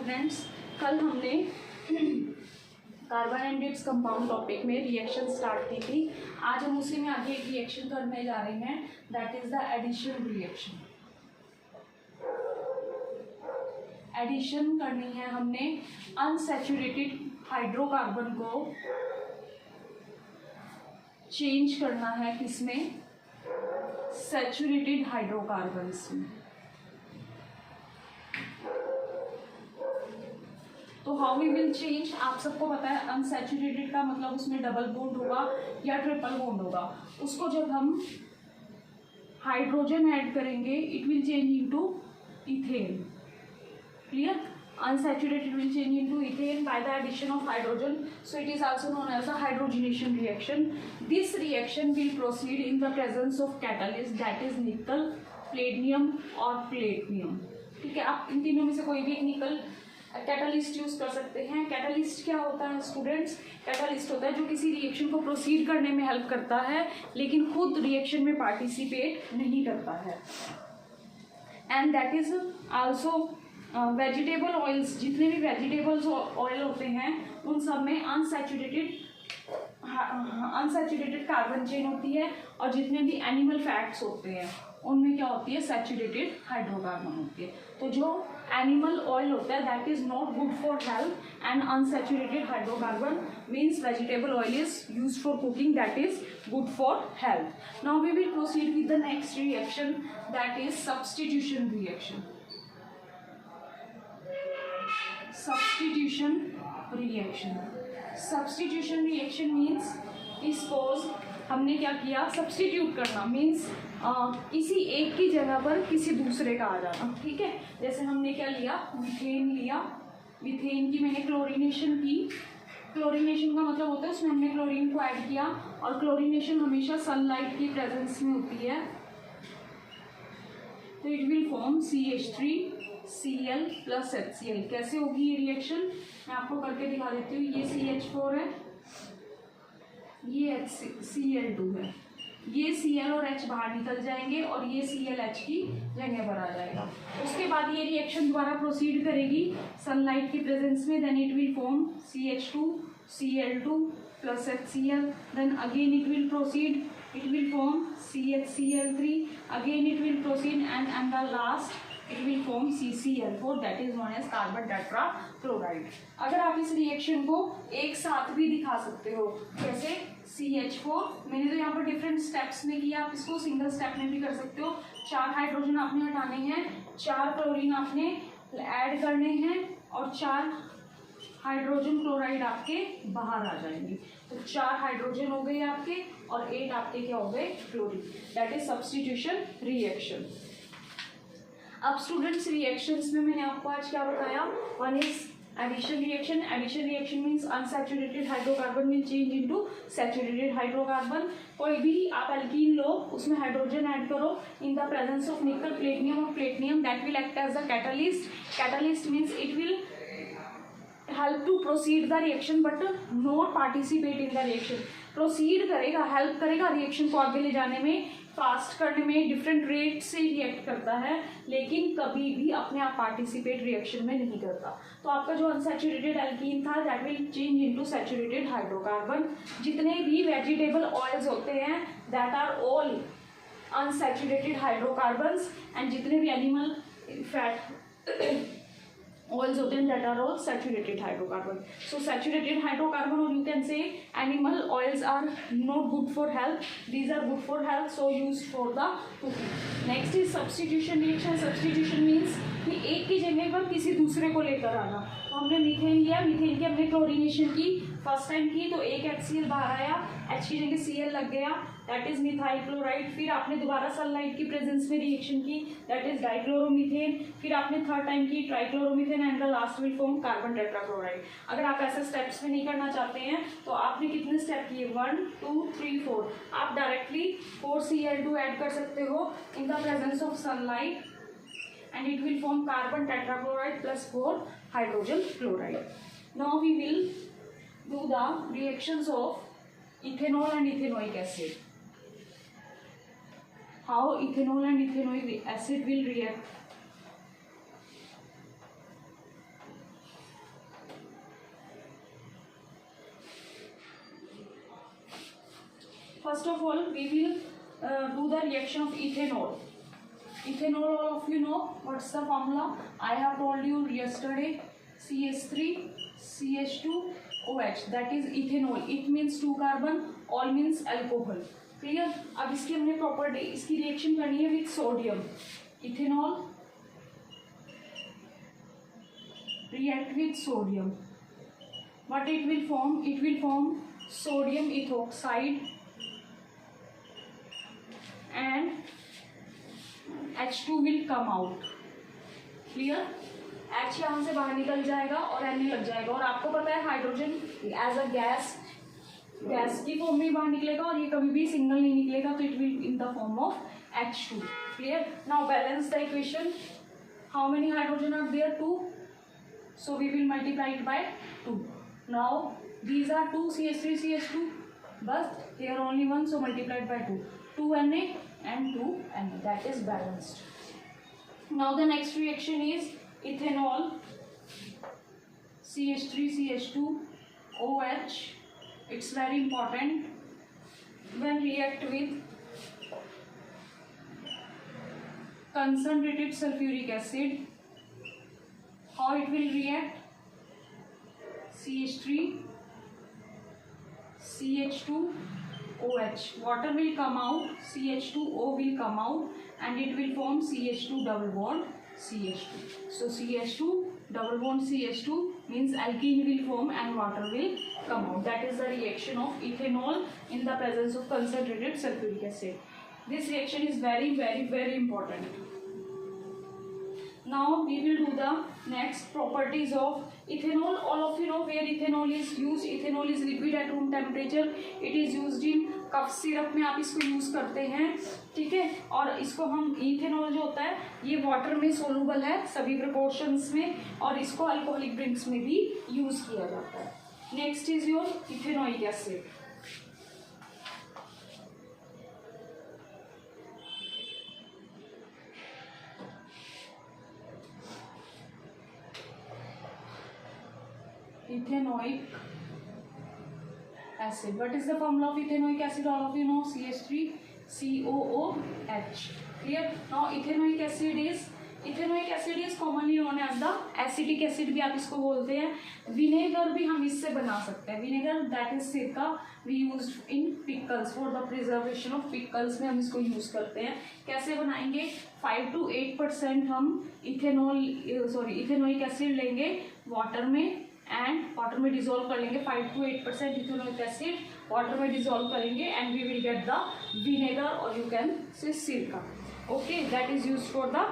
Students, कल हमने carbon and its compound topic में रिएक्शन स्टार्ट की थी। आज हम उसी में आगे एक रिएक्शन करने जा रहे हैं, that is the addition reaction. Addition करनी है हमने अनसैचुरेटेड हाइड्रोकार्बन को चेंज करना है किसमें, सैचुरेटेड हाइड्रोकार्बन्स में। तो हाउ वी विल चेंज, आप सबको पता है अनसैचुरेटेड का मतलब उसमें डबल बॉन्ड होगा या ट्रिपल बॉन्ड होगा। उसको जब हम हाइड्रोजन ऐड करेंगे it will change into ethane. Clear? Unsaturated will change into ethane by the addition of hydrogen, so it is also known as a hydrogenation reaction. This reaction will proceed in the presence of catalyst, that is nickel, palladium or platinum. ठीक है, आप इन तीनों में से कोई भी एक निकल कैटलिस्ट यूज कर सकते हैं। कैटलिस्ट क्या होता है स्टूडेंट्स? कैटलिस्ट होता है जो किसी रिएक्शन को प्रोसीड करने में हेल्प करता है लेकिन खुद रिएक्शन में पार्टिसिपेट नहीं करता है। And that is also vegetable oils. जितने भी वेजिटेबल्स ऑयल होते हैं उन सब में अनसैचुरेटेड कार्बन चेन होती है, और जितने भी एनिमल फैट्स होते हैं उनमें क्या होती है, सैचुरेटेड हाइड्रोकार्बन होती है। तो जो एनिमल ऑयल होता है that is not good for health, and unsaturated hydrocarbon means vegetable oil is used for cooking, that is good for health. Now we will proceed with the next reaction, that is substitution reaction. Substitution reaction. Substitution reaction means suppose हमने क्या किया, substitute करना means किसी एक की जगह पर किसी दूसरे का आ जाना। ठीक है, जैसे हमने क्या लिया, मीथेन लिया। मीथेन की मैंने क्लोरीनेशन की। क्लोरीनेशन का मतलब होता है उसमें हमने क्लोरीन को ऐड किया, और क्लोरीनेशन हमेशा सनलाइट की प्रेजेंस में होती है। तो it will form CH3Cl plus HCl। कैसे होगी ये रिएक्शन, मैं आपको करके दिखा देती हूँ। ये CH4 है, ये Cl2 है। ये Cl और H बाहर निकल जाएंगे और ये ClH की जगह पर आ जाएगा। उसके बाद ये रिएक्शन दोबारा प्रोसीड करेगी सनलाइट की प्रेजेंस में, then it will form CH2Cl2 plus HCl। Then again it will proceed, it will form CHCl3, again it will proceed, and the last it will form CCl4, that is known as carbon tetrachloride। अगर आप इस reaction को एक साथ भी दिखा सकते हो, जैसे CH4 मैंने तो यहाँ पर डिफरेंट स्टेप्स में किया, आप इसको सिंगल स्टेप में भी कर सकते हो। 4 हाइड्रोजन आपने हटाने हैं, 4 क्लोरीन आपने ऐड करने हैं, और 4 हाइड्रोजन क्लोराइड आपके बाहर आ जाएंगे। तो 4 हाइड्रोजन हो गए आपके और 8 आपके क्या हो गए, chlorine. That is substitution reaction. अब स्टूडेंट्स रिएक्शंस में मैंने आपको आज क्या बताया, one is addition reaction. Addition reaction means unsaturated hydrocarbon will change into saturated hydrocarbon. कोई भी आप एल्कीन लो, उसमें हाइड्रोजन ऐड करो in the presence of nickel, platinum और platinum, that will act as the catalyst. Catalyst means it will help to proceed the reaction but not participate in the reaction. Proceed करेगा, help करेगा reaction को आगे ले जाने में, fast करने में, डिफरेंट रेट से रिएक्ट करता है, लेकिन कभी भी अपने आप पार्टिसिपेट रिएक्शन में नहीं करता। तो आपका जो अनसैचुरेटेड एल्कीन था that will change into saturated hydrocarbon. जितने भी वेजिटेबल ऑयल्स होते हैं that are all unsaturated hydrocarbons, and जितने भी एनिमल फैट oils होते हैं that are all saturated hydrocarbon. So saturated hydrocarbon, or you can say animal oils are not good for health, these are good for health, so used for the cooking. Next is substitution reaction. Substitution means कि एक की जगह पर किसी दूसरे को लेकर आना। तो हमने मीथेन लिया, मीथेन की हमने क्लोरीनेशन की, फर्स्ट टाइम की तो एक HCl बाहर आया, H की जगह Cl लग गया, दैट इज मिथाइल क्लोराइड। फिर आपने दोबारा सनलाइट की प्रेजेंस में रिएक्शन की, दैट इज डाइक्लोरोमीथेन। फिर आपने थर्ड टाइम की trichloromethane, and the last will form carbon tetrachloride. अगर आप ऐसे स्टेप्स में नहीं करना चाहते हैं तो आपने कितने स्टेप किए, 1 2 3 4, आप डायरेक्टली 4Cl2 ऐड कर सकते हो इन the presence of sunlight, and it will form carbon tetrachloride plus 4 hydrogen chloride. Now we will do the reactions of ethanol and ethanoic acid. How ethanol and ethanoic acid will react? first of all we will do the reaction of ethanol. Ethanol, all of you know what's the formula. I have told you yesterday. CH3 CH2 OH, that is ethanol. It means 2 carbon, all means alcohol. Clear. अब इसकी हमने property, इसकी reaction करनी है with sodium. Ethanol react with sodium. What it will form? It will form sodium ethoxide and H2 will come out. Clear? H यहाँ से बाहर निकल जाएगा और Na लग जाएगा. और आपको पता है हाइड्रोजन एज अ गैस की फॉर्म में बाहर निकलेगा और ये कभी भी सिंगल नहीं निकलेगा, तो it will in the form of H2. Clear? Now balance the equation. How many hydrogen are there? 2. So we will multiply it by 2. Now these are 2 CH3 CH2, but here only 1, so multiplied by 2. 2 Na and 2 Na. That is balanced. Now the next reaction is ethanol CH3 CH2 OH. It's very important. When react with concentrated sulfuric acid, how it will react? CH3 CH2 OH. Water will come out, CH2O will come out, and it will form CH2 double bond CH2. So CH2 double bond CH2 means alkene will form and water will come out. That is the reaction of ethanol in the presence of concentrated sulfuric acid. This reaction is very, very, very important. Now we will do the next properties of ethanol. All of you know where ethanol is used. Ethanol is liquid at room temperature. It is used in cough syrup में आप इसको use करते हैं. ठीक है. और इसको हम इथेनॉल जो होता है ये वाटर में सोलूबल है सभी प्रिकॉशंस में, और इसको अल्कोहलिक ड्रिंक्स में भी यूज किया जाता है. Next is your ethanoic acid. Ethanoic acid. What is the formula of ethanoic acid? All of you know, CH3 COOH. Clear? Now ethanoic acid is commonly known as the acetic acid भी आप इसको बोलते हैं. Vinegar भी हम इससे बना सकते हैं. विनेगर that is सिरका we used in pickles for the preservation of pickles में हम इसको यूज करते हैं. कैसे बनाएंगे? 5 to 8% हम इथेनोइक एसिड लेंगे वाटर में, एंड वाटर में डिजोल्व कर लेंगे. 5 to 8% इथेनोइक एसिड वाटर में डिजोल्व करेंगे and we will get the vinegar और यू कैन से सिरका. Okay, that is used for the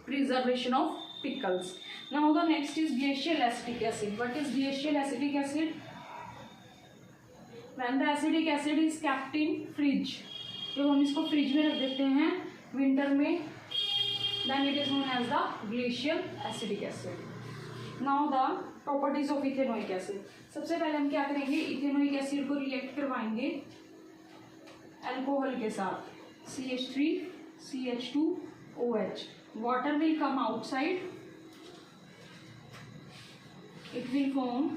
preservation of pickles. Now the next is glacial acetic acid. What is glacial acetic acid? When the acetic acid is kept in fridge, जब हम इसको fridge में रख देते हैं winter में, then it is known as the glacial acetic acid. Now the properties of ethanoic acid. सबसे पहले हम क्या करेंगे? इथेनोइक एसिड को रिएक्ट करवाएंगे अल्कोहल के साथ, CH3 CH2 OH. Water will come outside. It will form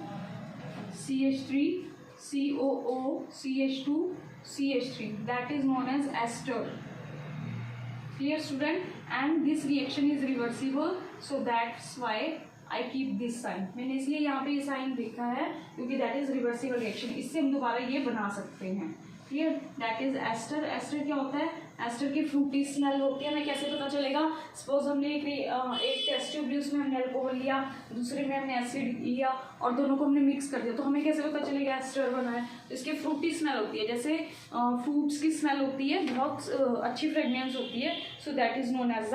CH3 COO CH2 CH3. That is known as ester. Clear, student? And this reaction is reversible, so that's why I keep this sign. मैंने इसलिए यहाँ पे ये sign देखा है क्योंकि that is reversible reaction. इससे हम दोबारा ये बना सकते हैं. Clear? That is ester. Ester क्या होता है? एस्टर की फ्रूटी स्मेल होती है. हमें कैसे पता चलेगा? सपोज हमने एक टेस्ट ट्यूब ली, उसमें हमने अल्कोहल लिया, दूसरे में हमने एसिड लिया और दोनों को हमने मिक्स कर दिया, तो हमें कैसे पता चलेगा एस्टर बना है? तो इसकी फ्रूटी स्मेल होती है, जैसे फ्रूट्स की स्मेल होती है, बहुत अच्छी फ्रेगनेंस होती है. So that is known as the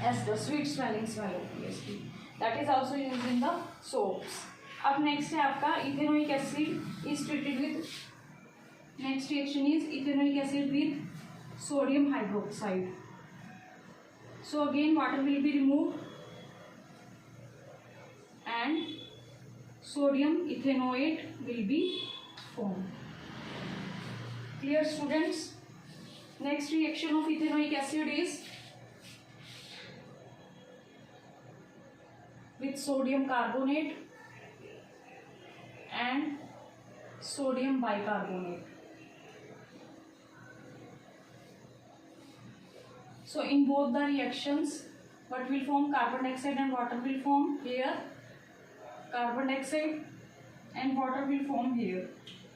ester. Sweet smelling smell होती है इसकी. That is also use in the soaps. अब नेक्स्ट है आपका ethanoic acid is treated with, next reaction is ethanoic acid with sodium hydroxide. So again water will be removed and sodium ethanoate will be formed. Clear, students? Next reaction of ethanoic acid is with sodium carbonate and sodium bicarbonate. So in both the reactions, what will form? Carbon dioxide and water will form here. Carbon dioxide and water will form here,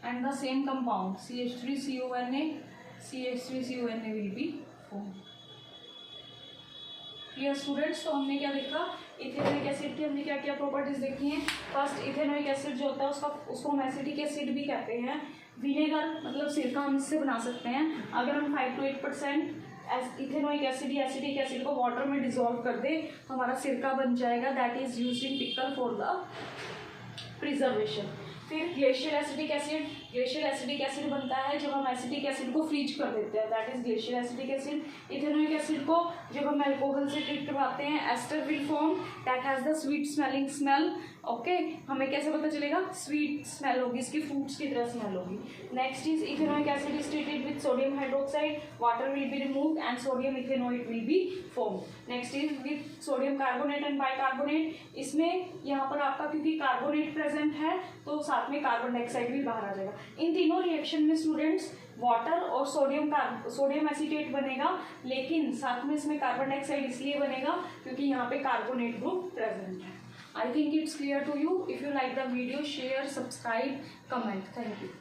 and the same compound CH3CONA, CH3CONA will be formed. Clear students? तो हमने क्या देखा, ethanoic acid की हमने क्या क्या properties देखी हैं. फर्स्ट, इथेनॉइक एसिड जो होता है उसको हम एसिटिक एसिड भी कहते हैं. विनेगर मतलब सिरका हम इससे बना सकते हैं. अगर हम 5 to 8% इथेनॉइक एसिड या एसिटिक एसिड को वाटर में डिसॉल्व कर दे, हमारा सिरका बन जाएगा. That is used in pickle for the preservation. फिर ग्लेशियर एसिटिक एसिड बनता है जब हम एसिटिक एसिड को फ्रीज कर देते हैं. That is glacier acetic acid. Ethanoic acid को जब हम अल्कोहल से ट्रीट करवाते हैं, ester will form that has the sweet smelling smell. Okay, हमें कैसे पता चलेगा? स्वीट स्मेल होगी, इसकी फ्रूट्स की तरह स्मेल होगी. Next is ethanoic acid is treated with sodium hydroxide, water will be removed and sodium ethanoid will be form. Next is with sodium carbonate and bicarbonate. इसमें यहाँ पर आपका क्योंकि कार्बोनेट प्रेजेंट है तो साथ में कार्बन डाइऑक्साइड भी बाहर आ जाएगा. इन तीनों रिएक्शन में स्टूडेंट्स वाटर और सोडियम एसीटेट बनेगा, लेकिन साथ में इसमें कार्बन डाइऑक्साइड इसलिए बनेगा क्योंकि यहाँ पे कार्बोनेट ग्रुप प्रेजेंट है. I think it's clear to you. If you like the video, share, subscribe, comment. Thank you.